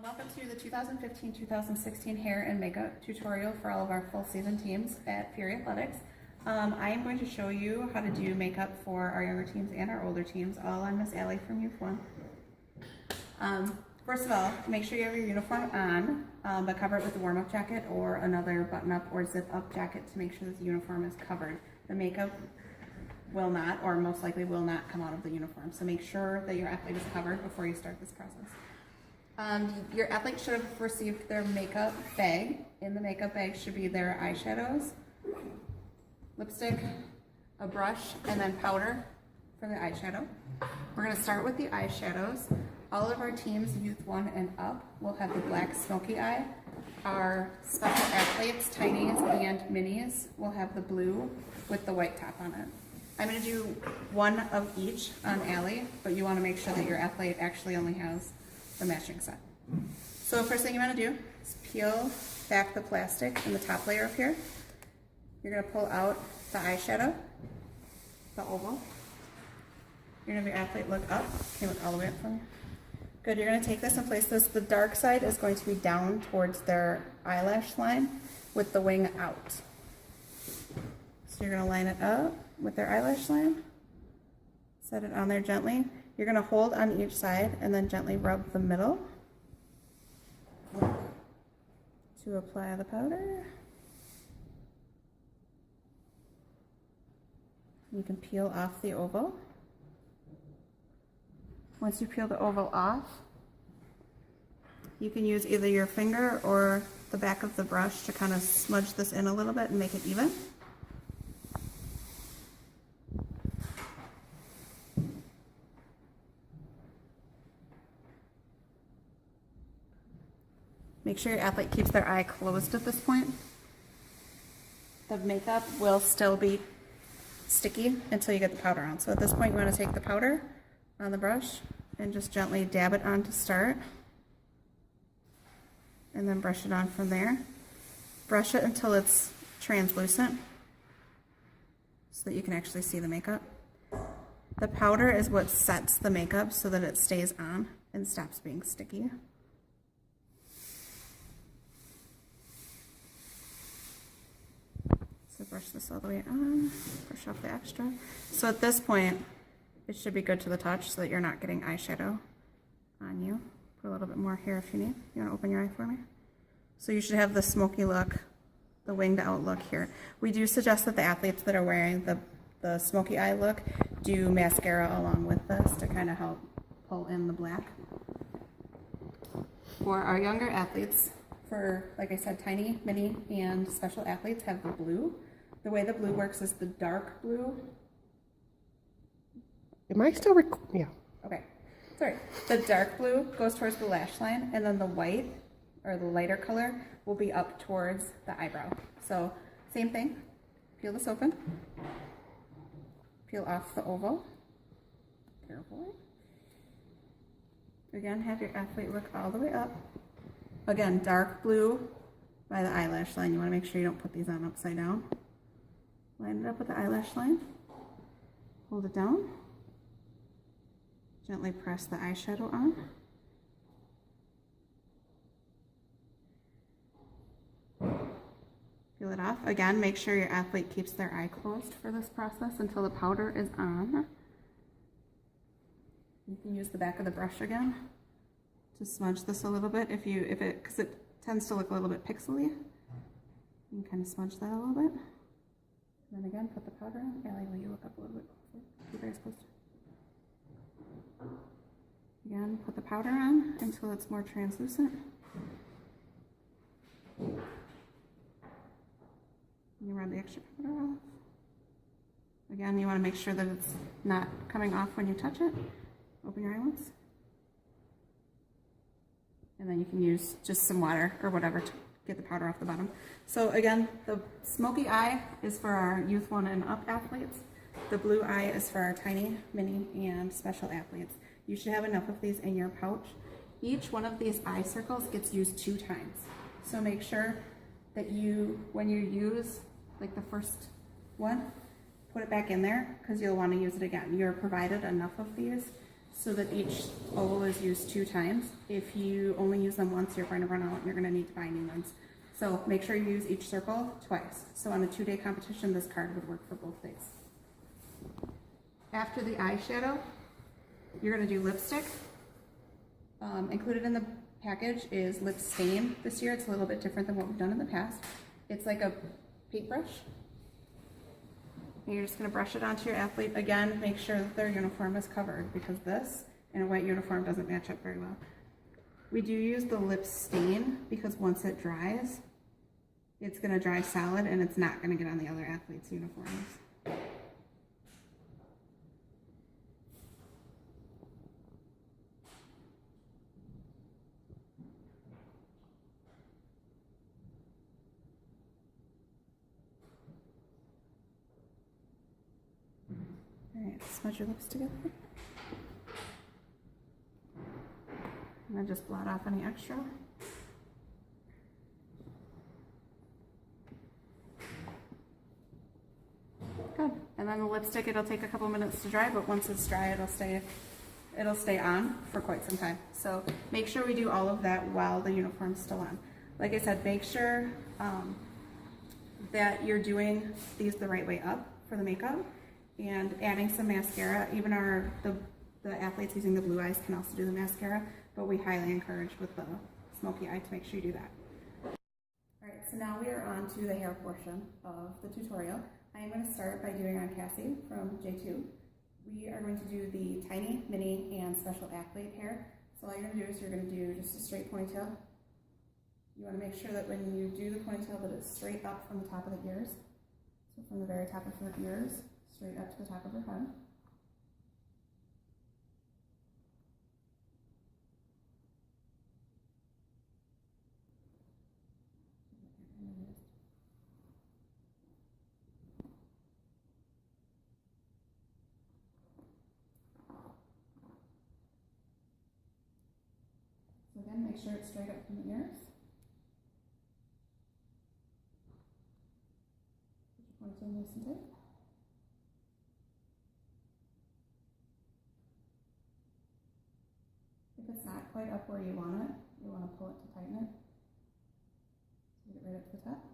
Welcome to the 2015-2016 hair and makeup tutorial for all of our full season teams at Fury Athletics. I am going to show you how to do makeup for our younger teams and our older teams, all on Miss Allie from Youth 1. First of all, make sure you have your uniform on, but cover it with a warm-up jacket or another button-up or zip-up jacket to make sure that the uniform is covered. The makeup will not, or most likely will not, come out of the uniform. So make sure that your athlete is covered before you start this process. Your athlete should have received their makeup bag. In the makeup bag should be their eyeshadows, lipstick, a brush, and then powder for the eyeshadow. We're going to start with the eyeshadows. All of our teams, Youth 1 and up, will have the black smoky eye. Our special athletes, tinies and minis, will have the blue with the white top on it. I'm going to do one of each on Allie, but you want to make sure that your athlete actually only has the matching set. So first thing you want to do is peel back the plastic in the top layer up here. You're going to pull out the eyeshadow, the oval. You're going to have your athlete look up. Can you look all the way up for me? Good. You're going to take this and place this. The dark side is going to be down towards their eyelash line with the wing out. So you're going to line it up with their eyelash line. Set it on there gently. You're going to hold on each side and then gently rub the middle to apply the powder. You can peel off the oval. Once you peel the oval off, you can use either your finger or the back of the brush to kind of smudge this in a little bit and make it even. Make sure your athlete keeps their eye closed at this point. The makeup will still be sticky until you get the powder on. So at this point you want to take the powder on the brush and just gently dab it on to start. And then brush it on from there. Brush it until it's translucent so that you can actually see the makeup. The powder is what sets the makeup so that it stays on and stops being sticky. So brush this all the way on, brush off the extra. So at this point, it should be good to the touch so that you're not getting eyeshadow on you. Put a little bit more here if you need. You want to open your eye for me? So you should have the smoky look, the winged out look here. We do suggest that the athletes that are wearing the smoky eye look do mascara along with this to kind of help pull in the black. For our younger athletes, for, like I said, tiny, mini, and special athletes have the blue. The way the blue works is the dark blue. Am I still yeah. Okay, sorry. The dark blue goes towards the lash line, and then the white, or the lighter color, will be up towards the eyebrow. So, same thing. Peel this open. Peel off the oval. Carefully. Again, have your athlete look all the way up. Again, dark blue by the eyelash line. You want to make sure you don't put these on upside down. Line it up with the eyelash line. Hold it down. Gently press the eyeshadow on. Peel it off. Again, make sure your athlete keeps their eye closed for this process until the powder is on. You can use the back of the brush again to smudge this a little bit because it tends to look a little bit pixely. You can kind of smudge that a little bit. And then again, put the powder on. Allie, will you look up a little bit closer? Keep your eyes closed. Again, put the powder on until it's more translucent. You rub the extra powder off. Again, you want to make sure that it's not coming off when you touch it. Open your eyelids. And then you can use just some water or whatever to get the powder off the bottom. So again, the smoky eye is for our Youth 1 and up athletes. The blue eye is for our tiny, mini, and special athletes. You should have enough of these in your pouch. Each one of these eye circles gets used 2 times. So make sure that when you use like the first one, put it back in there because you'll want to use it again. You're provided enough of these so that each oval is used 2 times. If you only use them once, you're going to run out and you're going to need to buy new ones. So make sure you use each circle twice. So on a 2-day competition, this card would work for both days. After the eyeshadow, you're going to do lipstick. Included in the package is lip stain. This year it's a little bit different than what we've done in the past. It's like a paintbrush. And you're just going to brush it onto your athlete. Again, make sure that their uniform is covered because this in a white uniform doesn't match up very well. We do use the lip stain because once it dries, it's going to dry solid and it's not going to get on the other athlete's uniforms. Alright, smudge your lips together. And then just blot off any extra. Good. And then the lipstick, it'll take a couple minutes to dry, but once it's dry, it'll stay on for quite some time. So make sure we do all of that while the uniform's still on. Like I said, make sure that you're doing these the right way up for the makeup. And adding some mascara. Even the athletes using the blue eyes can also do the mascara, but we highly encourage with the smoky eye to make sure you do that. Alright, so now we are on to the hair portion of the tutorial. I am going to start by doing on Cassie from J2. We are going to do the tiny, mini, and special athlete hair. So all you're going to do is you're going to do just a straight ponytail. You want to make sure that when you do the ponytail that it's straight up from the top of the ears. So from the very top of her ears, straight up to the top of her head. So again, make sure it's straight up from the ears. Put your ponytail nice and tight. If it's not quite up where you want it, you want to pull it to tighten it. So get right up to the top.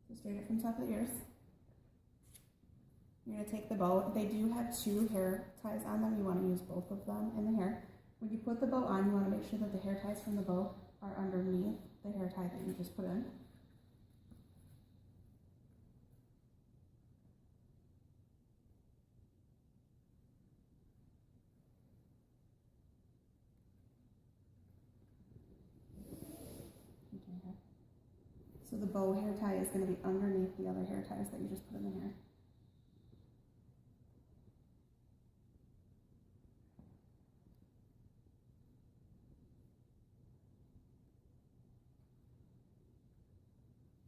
So straight up from the top of the ears. You're going to take the bow. They do have 2 hair ties on them. You want to use both of them in the hair. When you put the bow on, you want to make sure that the hair ties from the bow are underneath the hair tie that you just put in. So the bow hair tie is going to be underneath the other hair ties that you just put in the hair.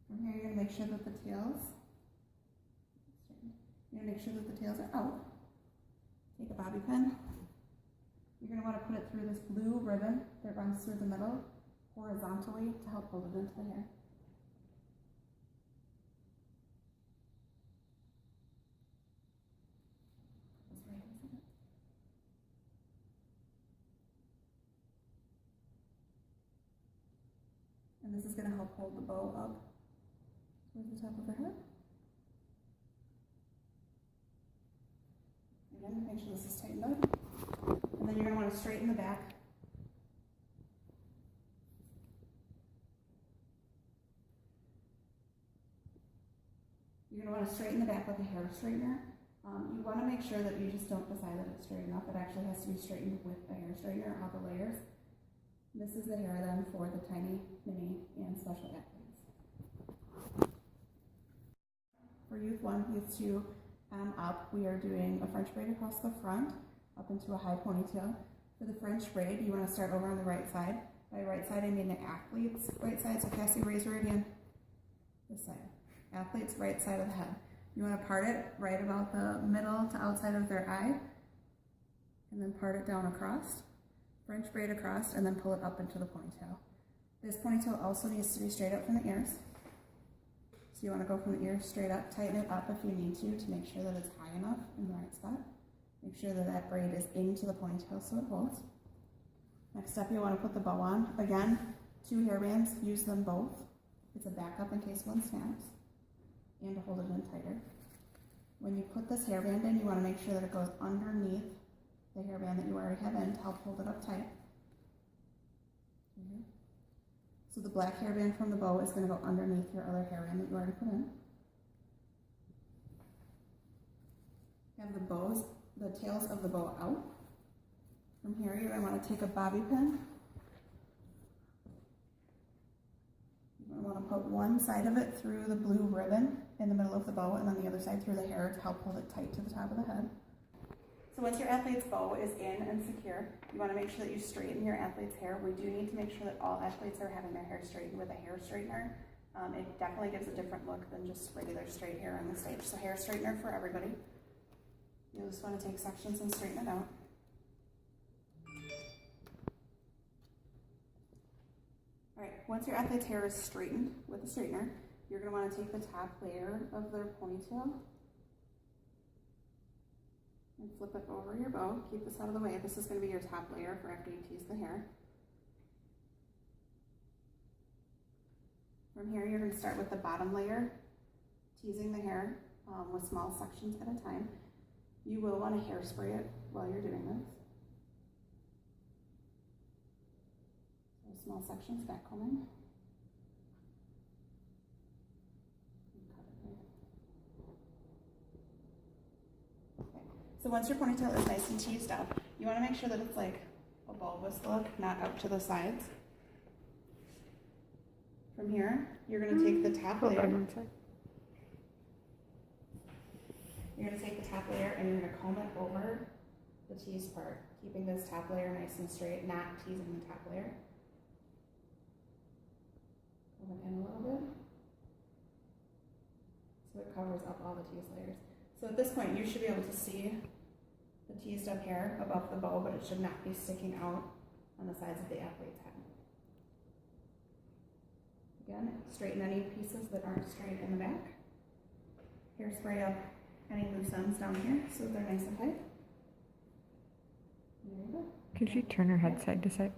From here, you're going to make sure that the tails, are out. Take a bobby pin. You're going to want to put it through this blue ribbon that runs through the middle horizontally to help hold it into the hair. And this is going to help hold the bow up towards the top of her head. Again, make sure this is tightened up. And then you're going to want to straighten the back. You're going to want to straighten the back with a hair straightener. You want to make sure that you just don't decide that it's straight enough. It actually has to be straightened with a hair straightener, all the layers. This is the hair then for the tiny, mini, and special athletes. For youth 1, youth 2, and up, we are doing a French braid across the front, up into a high ponytail. For the French braid, you want to start over on the right side. By right side, I mean the athlete's right side. So Cassie, raise your right hand. This side. Athlete's right side of the head. You want to part it right about the middle to outside of their eye, and then part it down across. French braid across, and then pull it up into the ponytail. This ponytail also needs to be straight up from the ears. So you want to go from the ears straight up, tighten it up if you need to make sure that it's high enough in the right spot. Make sure that that braid is into the ponytail so it holds. Next up, you want to put the bow on. Again, 2 hair bands, use them both. It's a backup in case one snaps, and to hold it in tighter. When you put this hairband in, you want to make sure that it goes underneath the hairband that you already have in to help hold it up tight. So the black hairband from the bow is going to go underneath your other hairband that you already put in. You have the tails of the bow out. From here, you're going to want to take a bobby pin. You're going to want to put one side of it through the blue ribbon in the middle of the bow, and then the other side through the hair to help hold it tight to the top of the head. So once your athlete's bow is in and secure, you want to make sure that you straighten your athlete's hair. We do need to make sure that all athletes are having their hair straightened with a hair straightener. It definitely gives a different look than just regular straight hair on the stage. So hair straightener for everybody. You'll just want to take sections and straighten it out. Alright, once your athlete's hair is straightened with a straightener, you're going to want to take the top layer of their ponytail and flip it over your bow. Keep this out of the way. This is going to be your top layer for after you tease the hair. From here, you're going to start with the bottom layer, teasing the hair with small sections at a time. You will want to hairspray it while you're doing this. So small sections, back combing. So once your ponytail is nice and teased up, you want to make sure that it's like a bulbous look, not out to the sides. From here, you're going to take the top layer. You're going to take the top layer and you're going to comb it over the teased part, keeping this top layer nice and straight, not teasing the top layer. Comb it in a little bit so it covers up all the teased layers. So at this point, you should be able to see the teased up hair above the bow, but it should not be sticking out on the sides of the athlete's head. Again, straighten any pieces that aren't straight in the back. Hairspray up any loose ends down here so they're nice and tight. There you go. Could you turn her head side to side?